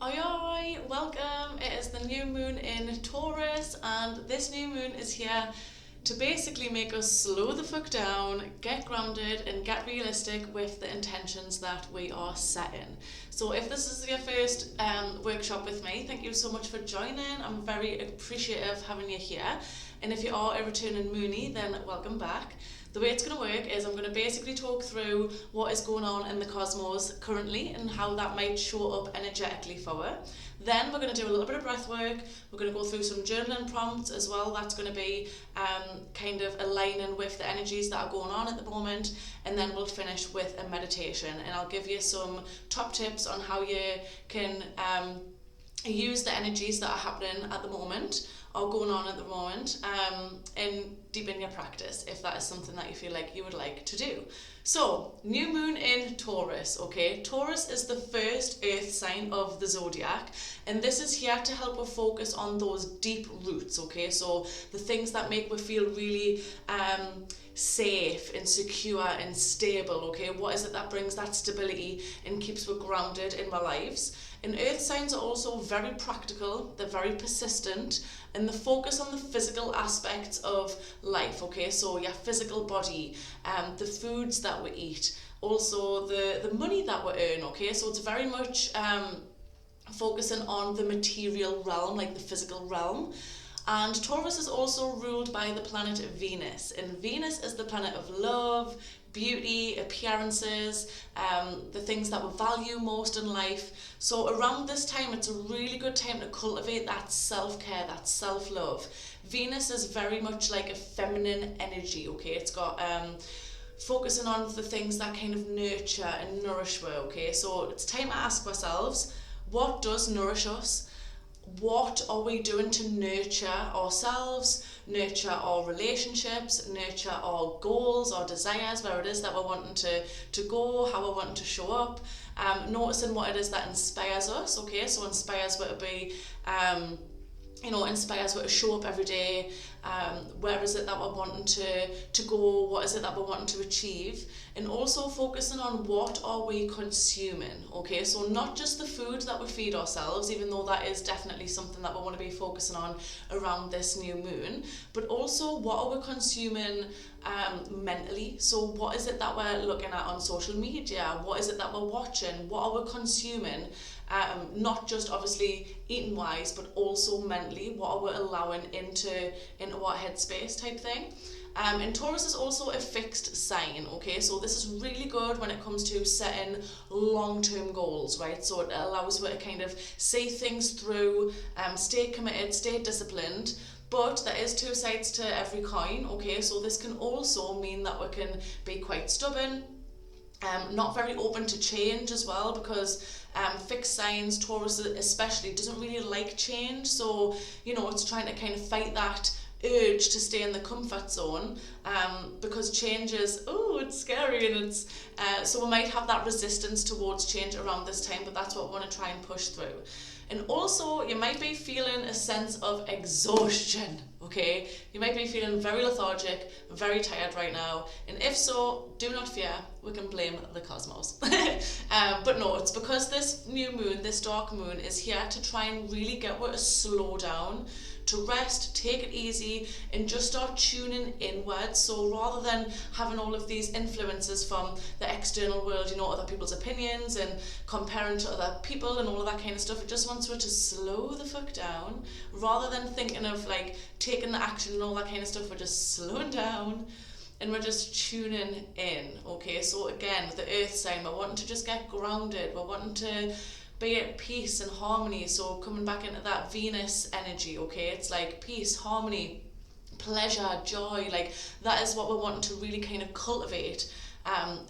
Oi, welcome. It is the new moon in Taurus, and this new moon is here to basically make us slow the fuck down, get grounded, and get realistic with the intentions that we are setting. So if this is your first workshop with me, thank you so much for joining. I'm very appreciative having you here. And if you are a returning moonie, then welcome back. The way it's going to work is I'm going to basically talk through what is going on in the cosmos currently and how that might show up energetically for it. Then we're going to do a little bit of breath work. We're going to go through some journaling prompts as well. That's going to be kind of aligning with the energies that are going on at the moment. And then we'll finish with a meditation. And I'll give you some top tips on how you can use the energies that are happening at the moment or going on at the moment and deepen your practice if that is something that you feel like you would like to do. So, new moon in Taurus, okay? Taurus is the first earth sign of the zodiac, and this is here to help us focus on those deep roots, okay? So, the things that make us feel really safe and secure and stable, okay? What is it that brings that stability and keeps us grounded in our lives? And earth signs are also very practical, they're very persistent, and they focus on the physical aspects of life, okay? So your physical body, the foods that we eat, also the money that we earn, okay? So it's very much focusing on the material realm, like the physical realm. And Taurus is also ruled by the planet Venus, and Venus is the planet of love, beauty, appearances, the things that we value most in life. So around this time, it's a really good time to cultivate that self-care, that self-love. Venus is very much like a feminine energy, okay? It's got focusing on the things that kind of nurture and nourish us, okay? So it's time to ask ourselves, what does nourish us? What are we doing to nurture ourselves, nurture our relationships, nurture our goals, our desires, where it is that we're wanting to go, how we're wanting to show up, noticing what it is that inspires us, okay? So inspires what to be, inspires what to show up every day, where is it that we're wanting to go, what is it that we're wanting to achieve, and also focusing on what are we consuming, okay? So not just the food that we feed ourselves, even though that is definitely something that we want to be focusing on around this new moon, but also what are we consuming mentally. So what is it that we're looking at on social media, what is it that we're watching, what are we consuming, not just obviously eating wise, but also mentally, what are we allowing into our headspace type thing. And Taurus is also a fixed sign, okay? So this is really good when it comes to setting long-term goals, right? So it allows us to kind of see things through, stay committed, stay disciplined. But there is two sides to every coin, okay? So this can also mean that we can be quite stubborn, not very open to change as well, because fixed signs, Taurus especially, doesn't really like change. So, it's trying to kind of fight that urge to stay in the comfort zone, because change is, it's scary, and it's so we might have that resistance towards change around this time, but that's what we want to try and push through. And also, you might be feeling a sense of exhaustion, okay? You might be feeling very lethargic, very tired right now, and if so, do not fear, we can blame the cosmos. But no, it's because this new moon, this dark moon, is here to try and really get us to slow down, to rest, take it easy, and just start tuning inwards. So rather than having all of these influences from the external world, other people's opinions and comparing to other people and all of that kind of stuff, it just wants us to slow the fuck down. Rather than thinking of like taking the action and all that kind of stuff, we're just slowing down and we're just tuning in, okay? So again, the earth sign, we're wanting to just get grounded, we're wanting to be at peace and harmony. So coming back into that Venus energy, okay? It's like peace, harmony, pleasure, joy, like that is what we're wanting to really kind of cultivate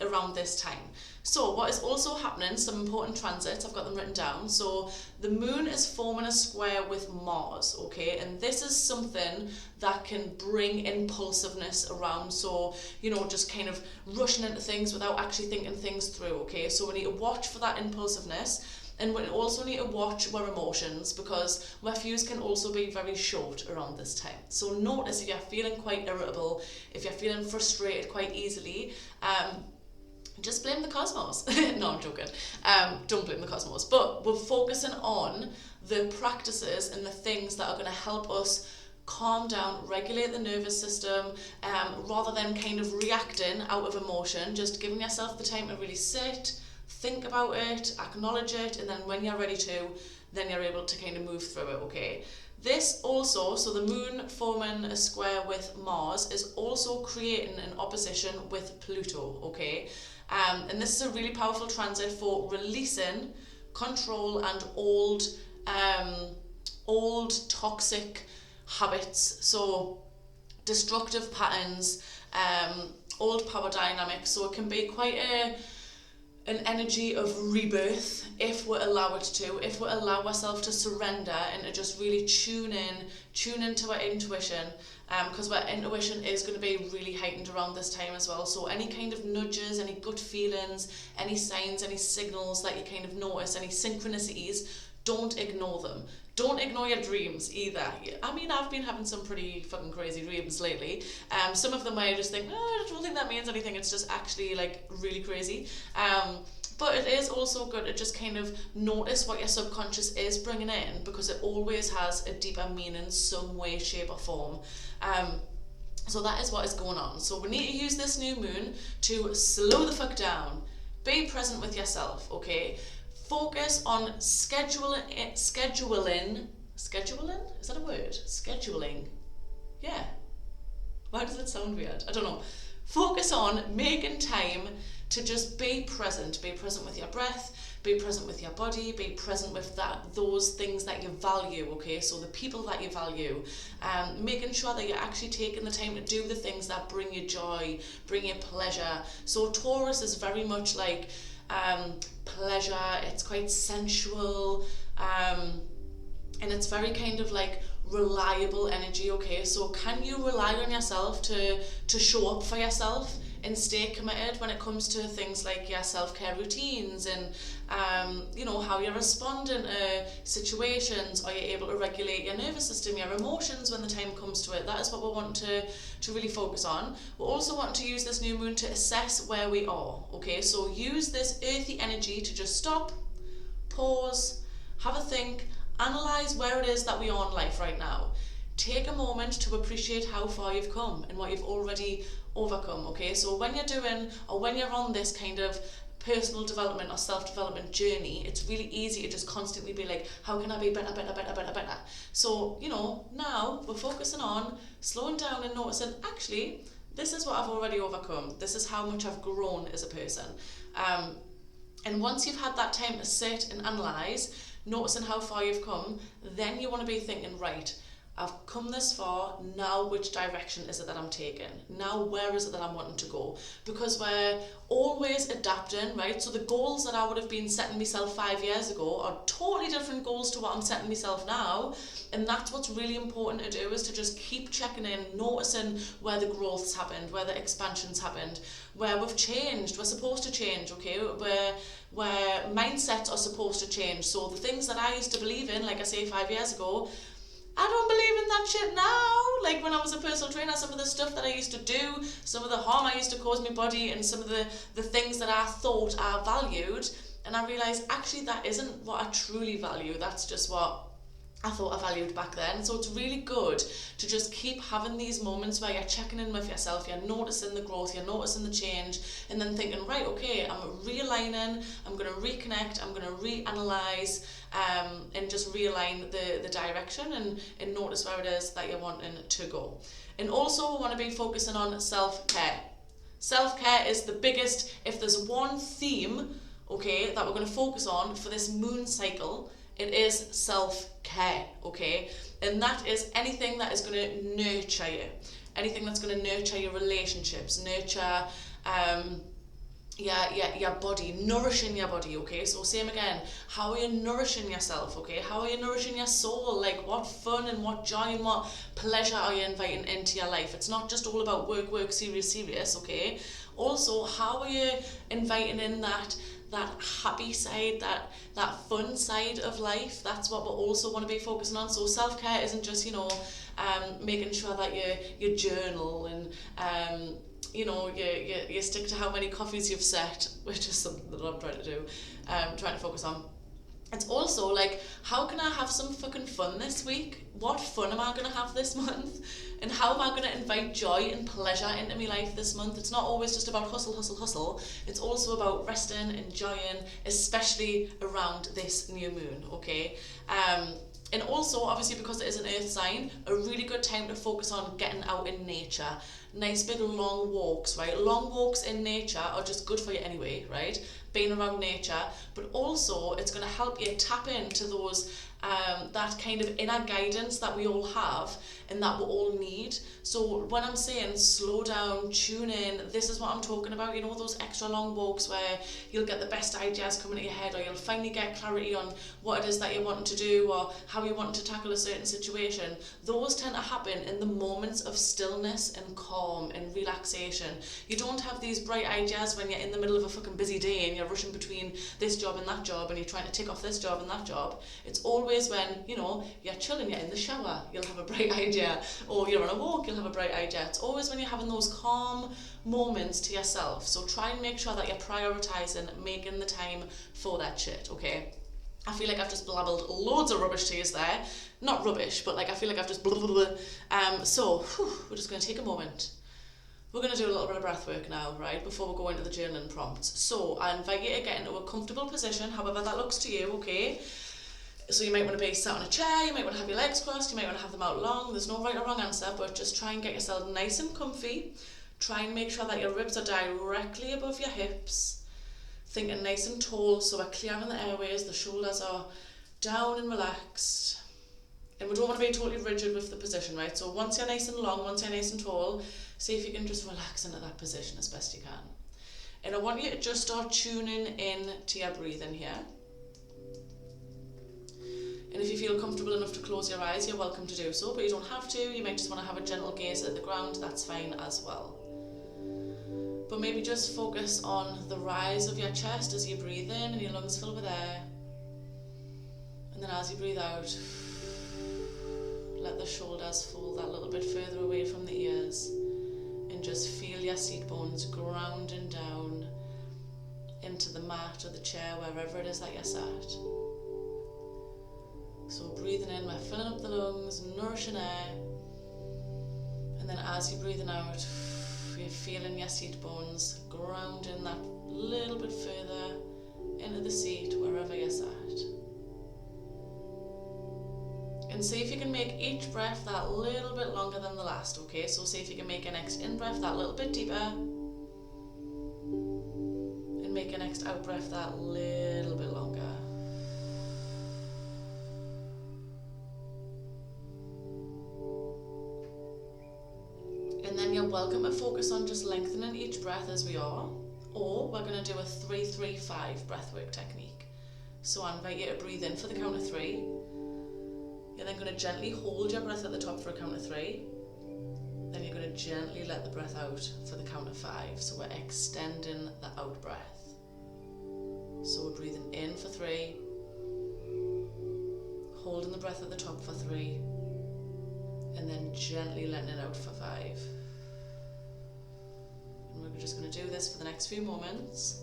around this time. So what is also happening, some important transits, I've got them written down. So the moon is forming a square with Mars, okay? And this is something that can bring impulsiveness around. So, just kind of rushing into things without actually thinking things through, okay? So we need to watch for that impulsiveness. And we also need to watch our emotions, because our fuse can also be very short around this time. So notice if you're feeling quite irritable, if you're feeling frustrated quite easily, just blame the cosmos. No, I'm joking. Don't blame the cosmos. But we're focusing on the practices and the things that are going to help us calm down, regulate the nervous system, rather than kind of reacting out of emotion, just giving yourself the time to really sit, think about it, acknowledge it, and then when you're ready to, then you're able to kind of move through it, okay? This also, so the moon forming a square with Mars is also creating an opposition with Pluto, okay? And this is a really powerful transit for releasing control and old toxic habits, so destructive patterns, old power dynamics. So it can be quite an energy of rebirth if we allow it to, if we allow ourselves to surrender and to just really tune into our intuition, because our intuition is going to be really heightened around this time as well. So any kind of nudges, any gut feelings, any signs, any signals that you kind of notice, any synchronicities, don't ignore them. Don't ignore your dreams either. I mean, I've been having some pretty fucking crazy dreams lately. Some of them I just think, I don't think that means anything. It's just actually like really crazy. But it is also good to just kind of notice what your subconscious is bringing in, because it always has a deeper meaning, some way, shape or form. So that is what is going on. So we need to use this new moon to slow the fuck down. Be present with yourself, okay? Focus on scheduling, is that a word? Scheduling, yeah. Why does it sound weird? I don't know. Focus on making time to just be present with your breath, be present with your body, be present with those things that you value, okay? So the people that you value, making sure that you're actually taking the time to do the things that bring you joy, bring you pleasure. So Taurus is very much like pleasure, it's quite sensual, and it's very kind of like reliable energy, okay? So can you rely on yourself to show up for yourself and stay committed when it comes to things like your self-care routines and how you're responding to situations? Are you able to regulate your nervous system, your emotions when the time comes to it? That is what we want to really focus on. We also want to use this new moon to assess where we are, okay? So use this earthy energy to just stop, pause, have a think, analyze where it is that we are in life right now. Take a moment to appreciate how far you've come and what you've already overcome, okay? So when you're doing, or when you're on this kind of personal development or self-development journey, it's really easy to just constantly be like, how can I be better? So, now we're focusing on slowing down and noticing, actually, this is what I've already overcome. This is how much I've grown as a person. And once you've had that time to sit and analyse, noticing how far you've come, then you want to be thinking, right, I've come this far, now which direction is it that I'm taking? Now where is it that I'm wanting to go? Because we're always adapting, right? So the goals that I would have been setting myself 5 years ago are totally different goals to what I'm setting myself now. And that's what's really important to do, is to just keep checking in, noticing where the growth's happened, where the expansion's happened, where we've changed, we're supposed to change, okay? Where mindsets are supposed to change. So the things that I used to believe in, like I say 5 years ago, I don't believe in that shit now. Like when I was a personal trainer, some of the stuff that I used to do, some of the harm I used to cause my body, and some of the things that I thought I valued, and I realised actually that isn't what I truly value. That's just what I thought I valued back then. So it's really good to just keep having these moments where you're checking in with yourself, you're noticing the growth, you're noticing the change, and then thinking, right, okay, I'm realigning, I'm going to reconnect, I'm going to reanalyze, and just realign the direction and notice where it is that you're wanting to go. And also we want to be focusing on self-care. Self-care is the biggest, if there's one theme, okay, that we're going to focus on for this moon cycle, it is self-care, okay? And that is anything that is going to nurture you. Anything that's going to nurture your relationships, nurture your body, nourishing your body, okay? So same again, how are you nourishing yourself, okay? How are you nourishing your soul? Like what fun and what joy and what pleasure are you inviting into your life? It's not just all about work, serious, okay? Also, how are you inviting in that happy side, that fun side of life? That's what we also want to be focusing on. So self-care isn't just, making sure that you journal and you stick to how many coffees you've set, which is something that I'm trying to do, trying to focus on. It's also like, how can I have some fucking fun this week? What fun am I going to have this month? And how am I going to invite joy and pleasure into my life this month? It's not always just about hustle, hustle, hustle. It's also about resting, enjoying, especially around this new moon, okay? And also, obviously, because it is an earth sign, a really good time to focus on getting out in nature. Nice big long walks, right? Long walks in nature are just good for you anyway, right? Being around nature, but also it's going to help you tap into those that kind of inner guidance that we all have and that we all need. So when I'm saying slow down, tune in, this is what I'm talking about. Those extra long walks where you'll get the best ideas coming to your head, or you'll finally get clarity on what it is that you're wanting to do or how you want to tackle a certain situation. Those tend to happen in the moments of stillness and calm and relaxation. You don't have these bright ideas when you're in the middle of a fucking busy day and you're rushing between this job and that job and you're trying to tick off this job and that job. It's always when you're chilling, you're in the shower, you'll have a bright idea, or you're on a walk, you'll have a bright idea. It's always when you're having those calm moments to yourself. So try and make sure that you're prioritizing making the time for that shit, okay? I feel like I've just blabbled loads of rubbish to you there. Not rubbish, but I feel like I've just blah, blah, blah. So we're just going to take a moment. We're going to do a little bit of breath work now, right, before we go into the journaling prompts. So I invite you to get into a comfortable position, however that looks to you, okay? So you might want to be sat on a chair, you might want to have your legs crossed, you might want to have them out long. There's no right or wrong answer, but just try and get yourself nice and comfy. Try and make sure that your ribs are directly above your hips. Thinking nice and tall, so we're clearing the airways, the shoulders are down and relaxed. And we don't want to be totally rigid with the position, right? So once you're nice and long, once you're nice and tall, see if you can just relax into that position as best you can. And I want you to just start tuning in to your breathing here. And if you feel comfortable enough to close your eyes, you're welcome to do so, but you don't have to. You might just want to have a gentle gaze at the ground, that's fine as well. But maybe just focus on the rise of your chest as you breathe in and your lungs fill with air. And then as you breathe out, let the shoulders fall that little bit further away from the ears, and just feel your seat bones grounding down into the mat or the chair, wherever it is that you're sat. So breathing in, we're filling up the lungs, nourishing air, and then as you're breathing out, you're feeling your seat bones grounding that little bit further into the seat, wherever you're sat. And see if you can make each breath that little bit longer than the last, okay? So see if you can make your next in-breath that little bit deeper, and make your next out-breath that little bit longer. And then you're welcome to focus on just lengthening each breath as we are, or we're going to do a 3-3-5 breathwork technique. So I invite you to breathe in for the count of 3. You're then going to gently hold your breath at the top for a count of 3. Then you're going to gently let the breath out for the count of 5. So we're extending the out breath. So we're breathing in for 3, holding the breath at the top for 3, and then gently letting it out for 5. And we're just going to do this for the next few moments.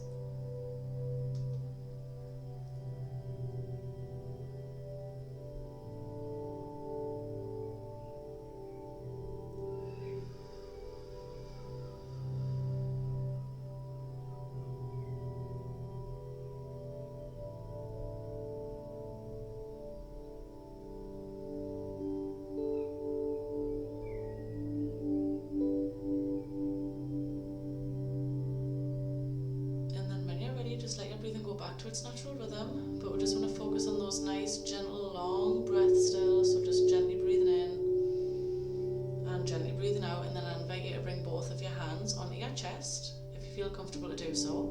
To its natural rhythm, but we just want to focus on those nice, gentle, long breaths still. So just gently breathing in and gently breathing out, and then I invite you to bring both of your hands onto your chest if you feel comfortable to do so.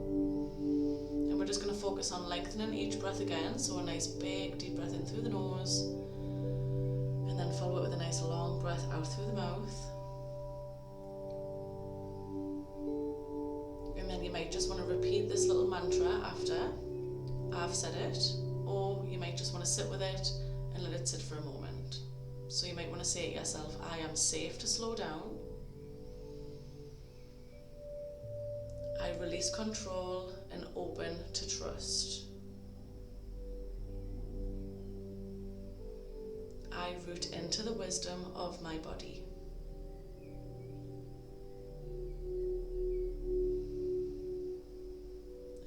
And we're just going to focus on lengthening each breath again. So a nice big deep breath in through the nose, and then follow it with a nice long breath out through the mouth. And then you might just want to repeat this little mantra after I've said it, or you might just want to sit with it and let it sit for a moment. So you might want to say to yourself, I am safe to slow down. release control and open to trust. I root into the wisdom of my body.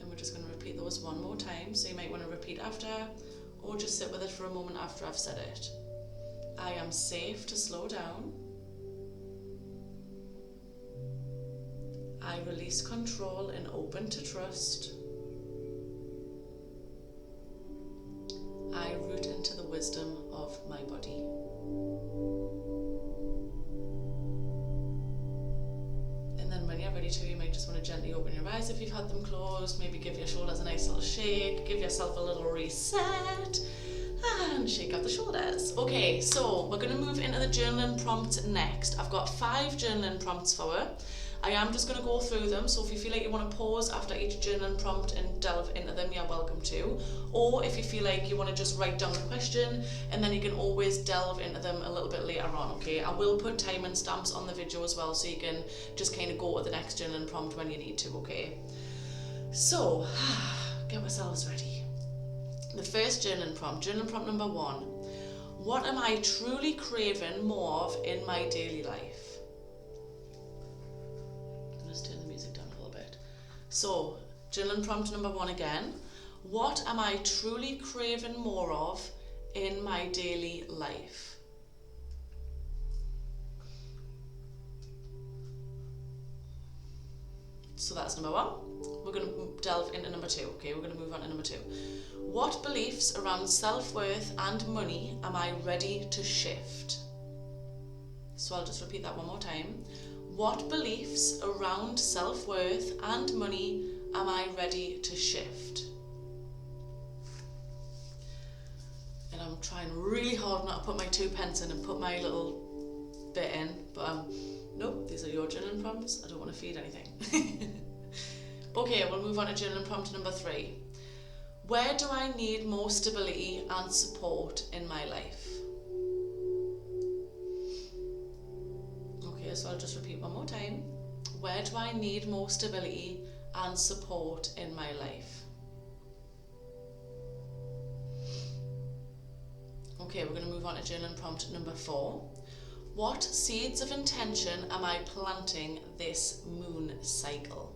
And we're just going to repeat those one more time. So you might want to repeat after, or just sit with it for a moment after I've said it. I am safe to slow down. I release control and open to trust. I root into the wisdom of my body. And then when you're ready to, you might just want to gently open your eyes if you've had them closed. Maybe give your shoulders a nice little shake. Give yourself a little reset. And shake out the shoulders. Okay, so we're going to move into the journaling prompt next. I've got 5 journaling prompts for you. I am just going to go through them, so if you feel like you want to pause after each journaling prompt and delve into them, you're welcome to. Or if you feel like you want to just write down the question, and then you can always delve into them a little bit later on, okay? I will put timing stamps on the video as well, so you can just kind of go to the next journaling prompt when you need to, okay? So, get ourselves ready. The first journaling prompt number 1. What am I truly craving more of in my daily life? Let's turn the music down a little bit. So, journaling prompt number 1 again. What am I truly craving more of in my daily life? So that's number 1. We're going to delve into number 2, okay? We're going to move on to number 2. What beliefs around self-worth and money am I ready to shift? So I'll just repeat that one more time. What beliefs around self-worth and money am I ready to shift? And I'm trying really hard not to put my 2 pence in and put my little bit in, but nope, these are your journaling prompts. I don't want to feed anything. Okay, we'll move on to journaling prompt number 3. Where do I need more stability and support in my life? Okay, so I'll just repeat one more time. Where do I need more stability and support in my life? Okay, we're going to move on to journaling prompt number 4. What seeds of intention am I planting this moon cycle?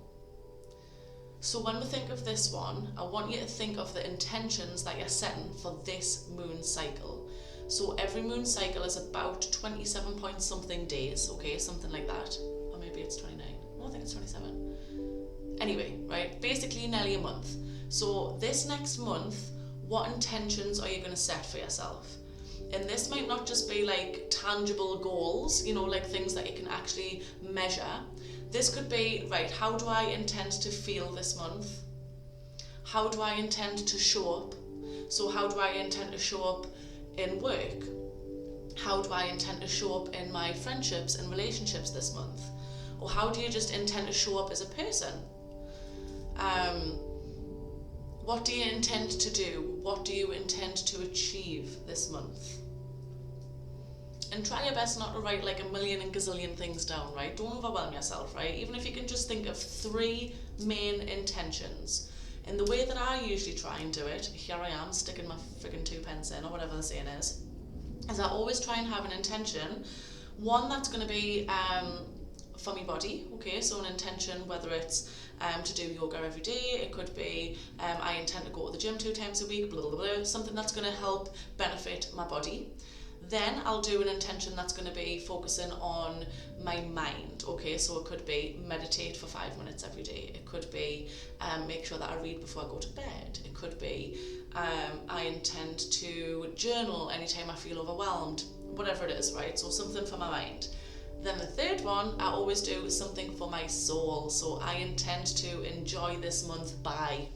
So when we think of this one, I want you to think of the intentions that you're setting for this moon cycle. So every moon cycle is about 27 point something days, okay, something like that. Or maybe it's 29. No, I think it's 27. Anyway, right, basically nearly a month. So this next month, what intentions are you going to set for yourself? And this might not just be like tangible goals, you know, like things that you can actually measure. This could be, right, how do I intend to feel this month? How do I intend to show up? So how do I intend to show up in work? How do I intend to show up in my friendships and relationships this month? Or how do you just intend to show up as a person? What do you intend to do? What do you intend to achieve this month? And try your best not to write like a million and gazillion things down, right? Don't overwhelm yourself, right? Even if you can just think of 3 main intentions. And the way that I usually try and do it, here I am sticking my friggin' 2 pence in, or whatever the saying is I always try and have an intention. One that's going to be for my body, okay? So an intention, whether it's to do yoga every day, it could be I intend to go to the gym 2 times a week, blah, blah, blah, something that's going to help benefit my body. Then I'll do an intention that's going to be focusing on my mind, okay? So it could be meditate for 5 minutes every day. It could be make sure that I read before I go to bed. It could be I intend to journal anytime I feel overwhelmed, whatever it is, right? So something for my mind. Then the third one, I always do something for my soul. So I intend to enjoy this month by,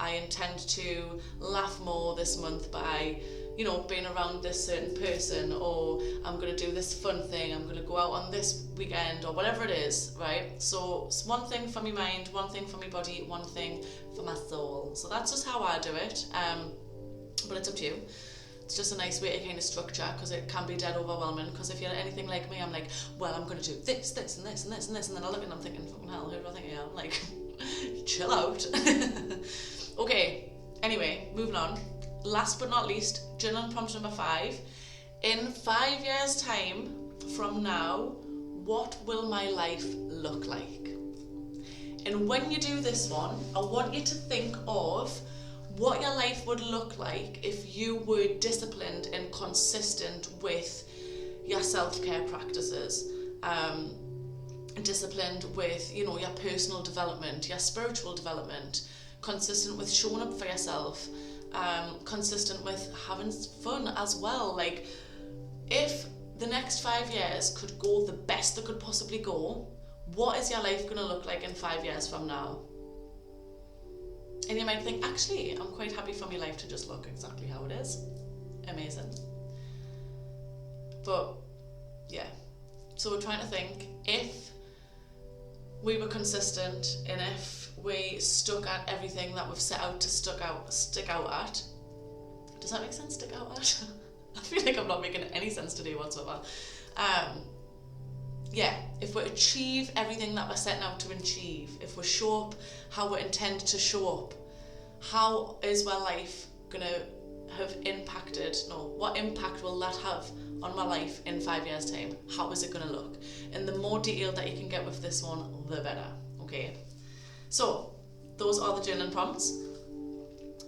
I intend to laugh more this month by, you know, being around this certain person, or I'm going to do this fun thing, I'm going to go out on this weekend, or whatever it is, right? So it's one thing for my mind, one thing for my body, one thing for my soul. So that's just how I do it, but it's up to you. It's just a nice way to kind of structure, because it can be dead overwhelming. Because if you're anything like me, I'm like, well, I'm going to do this, this, and this, and this, and this, and then I look and I'm thinking, fucking hell, who do I think I am? Like, chill out. Okay, anyway, moving on. Last but not least, journal prompt number 5. In 5 years' time from now, what will my life look like? And when you do this one, I want you to think of what your life would look like if you were disciplined and consistent with your self-care practices, disciplined with, you know, your personal development, your spiritual development, consistent with showing up for yourself, consistent with having fun as well. Like, if the next 5 years could go the best that could possibly go, what is your life going to look like in 5 years from now? And you might think, actually, I'm quite happy for my life to just look exactly how it is. Amazing. But, yeah. So we're trying to think, if we were consistent and if we stuck at everything that we've set out to stick out at. Does that make sense, stick out at? I feel like I'm not making any sense today whatsoever. Yeah, if we achieve everything that we're setting out to achieve, if we show up how we intend to show up, how is my life going to have impacted, what impact will that have on my life in 5 years' time? How is it going to look? And the more detailed that you can get with this one, the better, okay? So, those are the journaling prompts.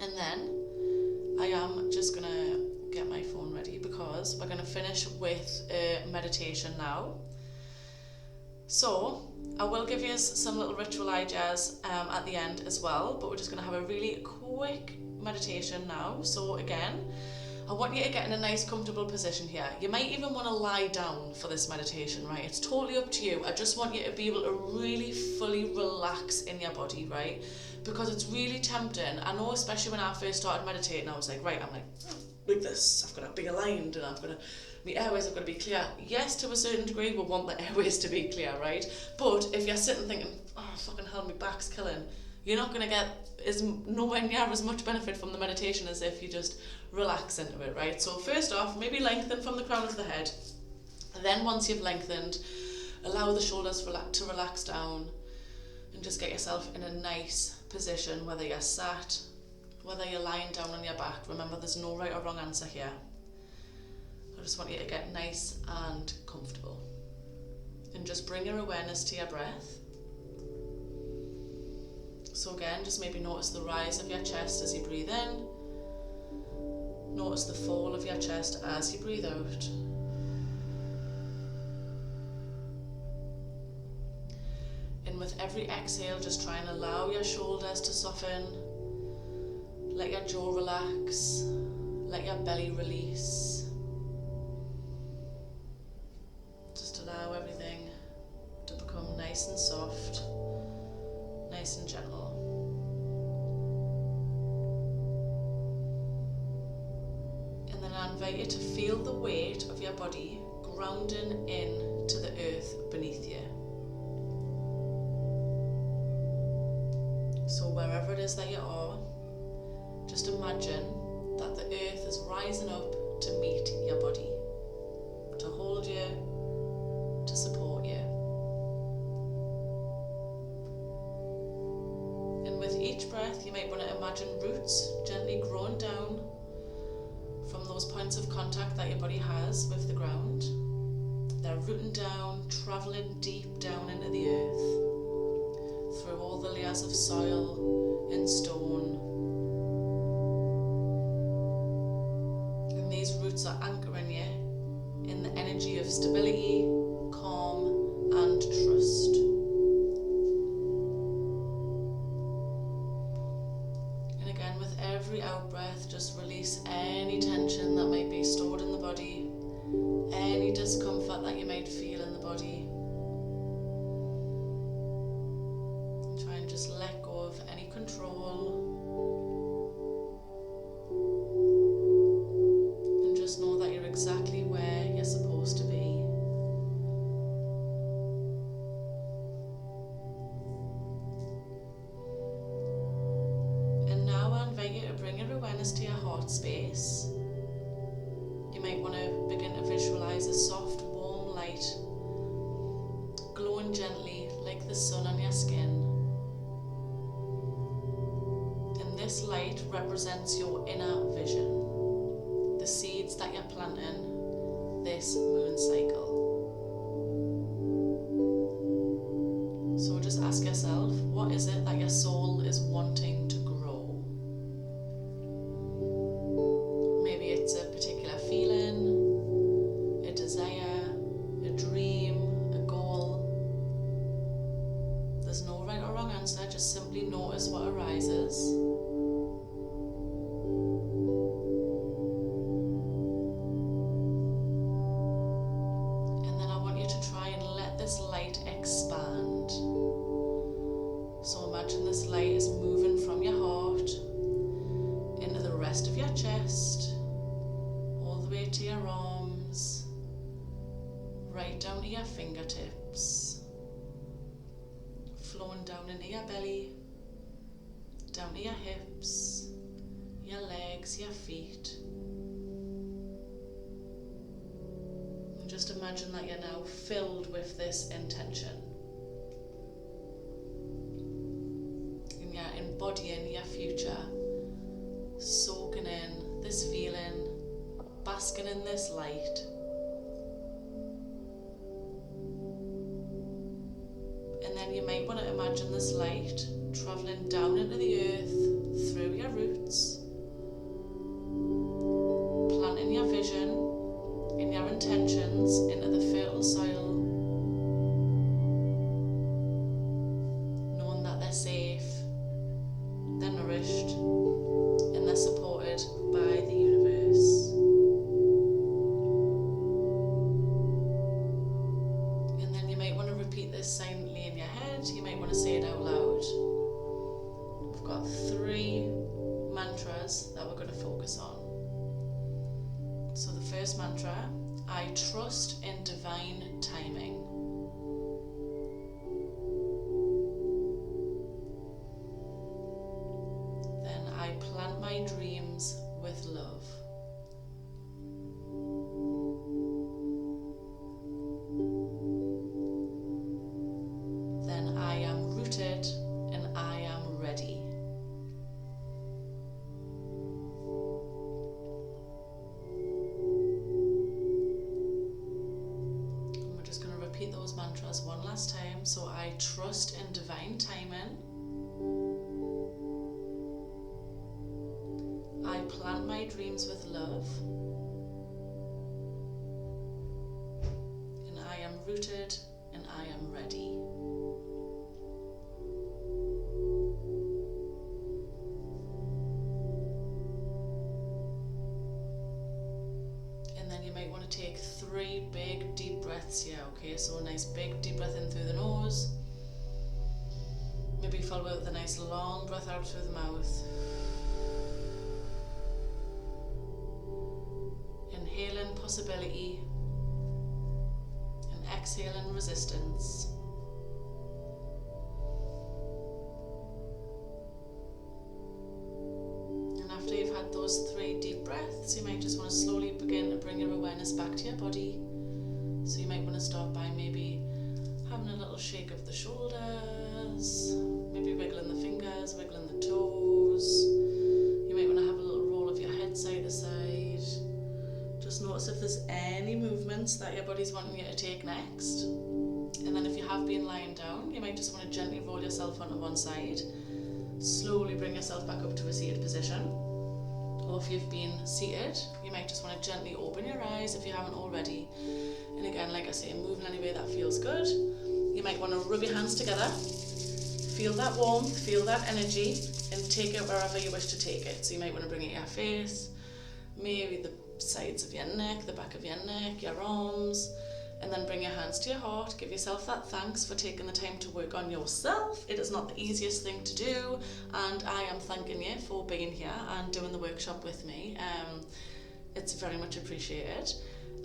And then I am just going to get my phone ready, because we're going to finish with a meditation now. So, I will give you some little ritual ideas at the end as well, but we're just going to have a really quick meditation now. So again, I want you to get in a nice comfortable position here. You might even want to lie down for this meditation, right? It's totally up to you. I just want you to be able to really fully relax in your body, right? Because it's really tempting. I know, especially when I first started meditating, I was like, right, I'm like this, I've got to be aligned, and my airways have got to be clear. Yes, to a certain degree, we want the airways to be clear, right? But if you're sitting thinking, oh, fucking hell, my back's killing, you're not going to get nowhere near as much benefit from the meditation as if you just relax into it, right? So first off, maybe lengthen from the crown of the head. And then once you've lengthened, allow the shoulders to relax down, and just get yourself in a nice position, whether you're sat, whether you're lying down on your back. Remember, there's no right or wrong answer here. I just want you to get nice and comfortable. And just bring your awareness to your breath. So again, just maybe notice the rise of your chest as you breathe in. Notice the fall of your chest as you breathe out. And with every exhale, just try and allow your shoulders to soften. Let your jaw relax. Let your belly release. Just allow everything to become nice and soft, nice and gentle. And then I invite you to feel the weight of your body grounding into the earth beneath you. So wherever it is that you are, just imagine that the earth is rising up to meet your body, to hold you, to support you. And with each breath, you might want to imagine roots gently growing down from those points of contact that your body has with the ground. They're rooting down, travelling deep down into the earth, through all the layers of soil and stone. And these roots are anchoring you in the energy of stability, calm, and trust. And again, with every out breath, just release any tension that might be stored in the body, any discomfort that you might feel in the body. And try and just let go of any control. And just know that you're exactly where you're supposed to be. And now I invite you to bring your awareness to your heart space. You might want to begin to visualize a soft, warm light glowing gently like the sun on your skin. And this light represents your inner vision, the seeds that you're planting this moon cycle. So just ask yourself, what is it that your soul is wanting to grow? Maybe it's a particular feeling, a desire, a dream, a goal. There's no right or wrong answer, just simply notice what arises. And then I want you to try and let this light expand. So imagine this light is moving from your heart into the rest of your chest, all the way to your arms, right down to your fingertips, flowing down into your belly, down to your hips, your legs, your feet. And just imagine that you're now filled with this intention. And you're embodying your future, soaking in this feeling, basking in this light. And then you might want to imagine this light travelling down into the earth through your roots, planting your vision and your intentions into the fertile soil, knowing that they're safe, they're nourished, and they're supported by the universe. And then you might want to repeat this silently in your head. You might want to say it out loud. We've got 3 mantras that we're going to focus on. So the first mantra, I trust in divine timing. Then I plant my dreams with love. Then I am rooted and I am ready. And we're just going to repeat those mantras one last time. So I trust in divine timing. I plant my dreams with love. And I am rooted and I am ready. And then you might want to take 3 big deep breaths here, okay? So a nice big deep breath in through the nose. Maybe follow it with a nice long breath out through the mouth. Inhaling possibility and exhaling resistance. And after you've had those 3 deep breaths, you might just want to slowly begin to bring your awareness back to your body. So you might want to start by maybe having a little shake of the shoulders, maybe wiggling the fingers, wiggling the toes. You might want to have a little roll of your head side to side. Just notice if there's any movements that your body's wanting you to take next. And then if you have been lying down, you might just want to gently roll yourself onto one side. Slowly bring yourself back up to a seated position. Or if you've been seated, you might just want to gently open your eyes if you haven't already. And again, like I say, move in any way that feels good. You might want to rub your hands together. Feel that warmth, feel that energy, and take it wherever you wish to take it. So you might want to bring it to your face, maybe the sides of your neck, the back of your neck, your arms, and then bring your hands to your heart. Give yourself that thanks for taking the time to work on yourself. It is not the easiest thing to do, and I am thanking you for being here and doing the workshop with me. It's very much appreciated.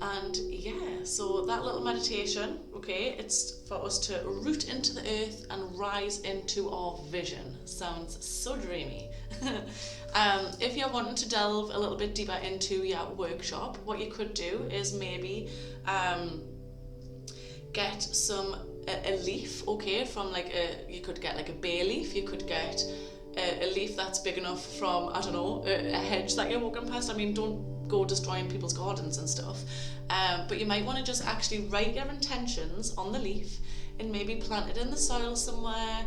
And yeah, so that little meditation, okay, it's for us to root into the earth and rise into our vision. Sounds so dreamy. If you're wanting to delve a little bit deeper into your workshop, what you could do is maybe get a leaf, okay, from like you could get like a bay leaf, you could get a leaf that's big enough from, I don't know, a hedge that you're walking past. I mean, don't go destroying people's gardens and stuff, but you might want to just actually write your intentions on the leaf and maybe plant it in the soil somewhere.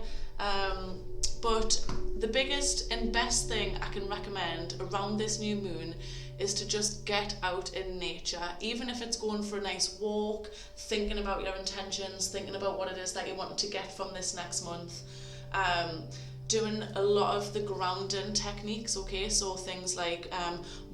But the biggest and best thing I can recommend around this new moon is to just get out in nature, even if it's going for a nice walk, thinking about your intentions, thinking about what it is that you want to get from this next month. Doing a lot of the grounding techniques, okay, so things like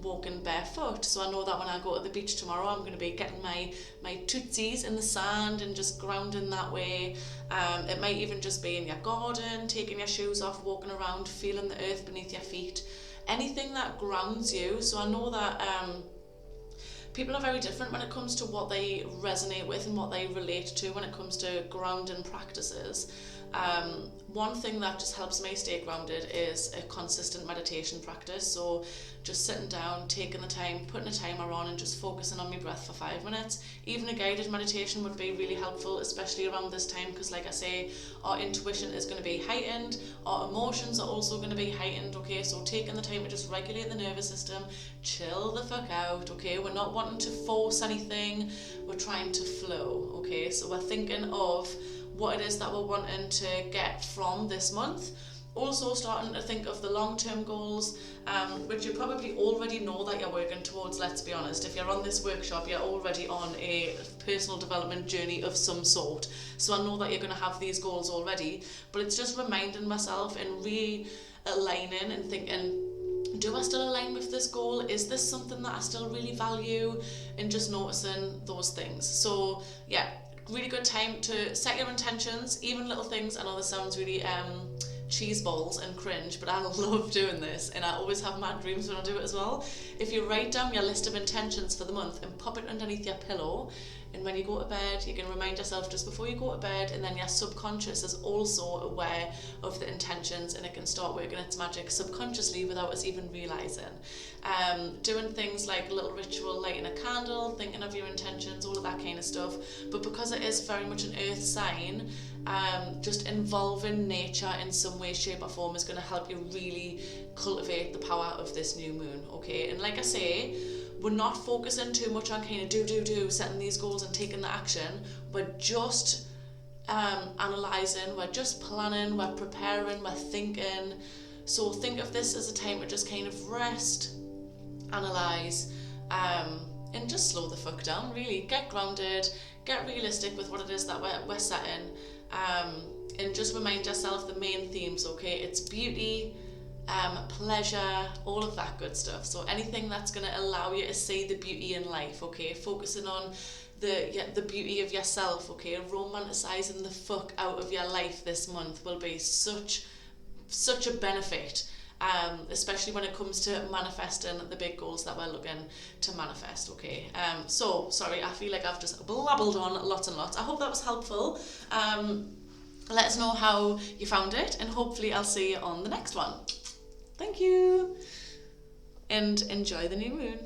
walking barefoot. So I know that when I go to the beach tomorrow, I'm going to be getting my tootsies in the sand and just grounding that way. It might even just be in your garden, taking your shoes off, walking around, feeling the earth beneath your feet. Anything that grounds you. So I know that people are very different when it comes to what they resonate with and what they relate to when it comes to grounding practices. One thing that just helps me stay grounded is a consistent meditation practice. So just sitting down, taking the time, putting a timer on and just focusing on my breath for 5 minutes. Even a guided meditation would be really helpful, especially around this time, because like I say, our intuition is going to be heightened, our emotions are also going to be heightened, okay? So taking the time to just regulate the nervous system, chill the fuck out, okay? We're not wanting to force anything, we're trying to flow, okay? So we're thinking of what it is that we're wanting to get from this month. Also starting to think of the long-term goals, which you probably already know that you're working towards, let's be honest. If you're on this workshop, you're already on a personal development journey of some sort. So I know that you're going to have these goals already, but it's just reminding myself and realigning and thinking, do I still align with this goal? Is this something that I still really value? And just noticing those things. So yeah, really good time to set your intentions, even little things. I know this sounds really cheese balls and cringe, but I love doing this and I always have mad dreams when I do it as well. If you write down your list of intentions for the month and pop it underneath your pillow, and when you go to bed you can remind yourself just before you go to bed, and then your subconscious is also aware of the intentions and it can start working its magic subconsciously without us even realising. Doing things like a little ritual, lighting a candle, thinking of your intentions, all of that kind of stuff. But because it is very much an earth sign, just involving nature in some way, shape or form is going to help you really cultivate the power of this new moon, okay? And like I say, we're not focusing too much on kind of do, setting these goals and taking the action. We're just analysing, we're just planning, we're preparing, we're thinking. So think of this as a time to just kind of rest, analyse, and just slow the fuck down, really. Get grounded, get realistic with what it is that we're setting, and just remind yourself the main themes, okay? It's beauty, pleasure, all of that good stuff. So anything that's going to allow you to see the beauty in life, okay? Focusing on the beauty of yourself, okay? Romanticizing the fuck out of your life this month will be such a benefit, especially when it comes to manifesting the big goals that we're looking to manifest, okay? So sorry, I feel like I've just blabbled on lots and lots. I hope that was helpful. Let us know how you found it, and hopefully I'll see you on the next one. Thank you, and enjoy the new moon.